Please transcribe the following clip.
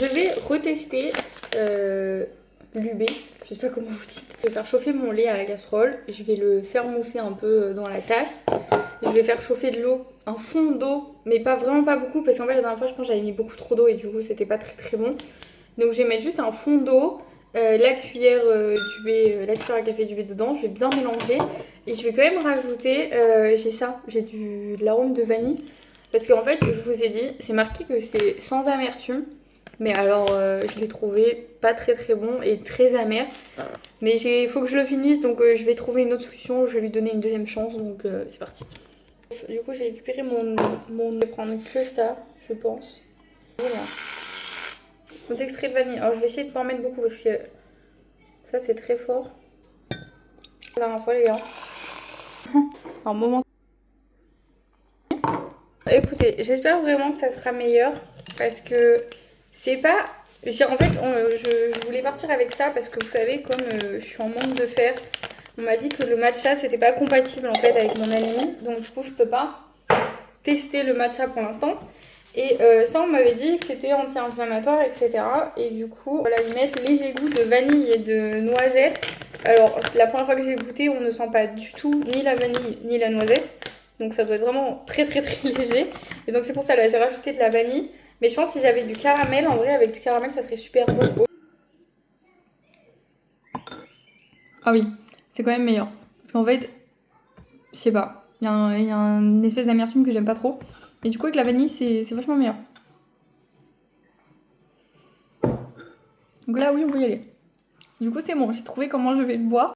Je vais retester l'UB, je sais pas comment vous dites. Je vais faire chauffer mon lait à la casserole, je vais le faire mousser un peu dans la tasse. Je vais faire chauffer de l'eau, un fond d'eau, mais pas vraiment pas beaucoup parce qu'en fait la dernière fois je pense que j'avais mis beaucoup trop d'eau et du coup c'était pas très bon. Donc je vais mettre juste un fond d'eau, la cuillère la cuillère à café d'UB dedans, je vais bien mélanger et je vais quand même rajouter, j'ai de l'arôme de vanille parce qu'en fait je vous ai dit, c'est marqué que c'est sans amertume. Mais alors, je l'ai trouvé pas très bon et très amer. Mais il faut que je le finisse, donc je vais trouver une autre solution. Je vais lui donner une deuxième chance, donc c'est parti. Du coup, j'ai récupéré Je vais prendre que ça, je pense. Voilà. Notre extrait de vanille. Alors, je vais essayer de pas en mettre beaucoup parce que ça, c'est très fort. La dernière fois, les gars. Un moment. Écoutez, j'espère vraiment que ça sera meilleur parce que c'est pas. En fait, je voulais partir avec ça parce que vous savez, comme je suis en manque de fer, on m'a dit que le matcha c'était pas compatible en fait avec mon anémie, donc du coup je peux pas tester le matcha pour l'instant. Et ça, on m'avait dit que c'était anti-inflammatoire, etc. Et du coup, voilà, ils mettent léger goût de vanille et de noisette. Alors, c'est la première fois que j'ai goûté, on ne sent pas du tout ni la vanille ni la noisette. Donc ça doit être vraiment très léger. Et donc c'est pour ça, là, j'ai rajouté de la vanille. Mais je pense que si j'avais du caramel, en vrai, avec du caramel, ça serait super bon. Ah oui, c'est quand même meilleur. Parce qu'en fait, je sais pas, il y a une espèce d'amertume que j'aime pas trop. Et du coup, avec la vanille, c'est vachement meilleur. Donc là, oui, on peut y aller. Du coup, c'est bon, j'ai trouvé comment je vais le boire.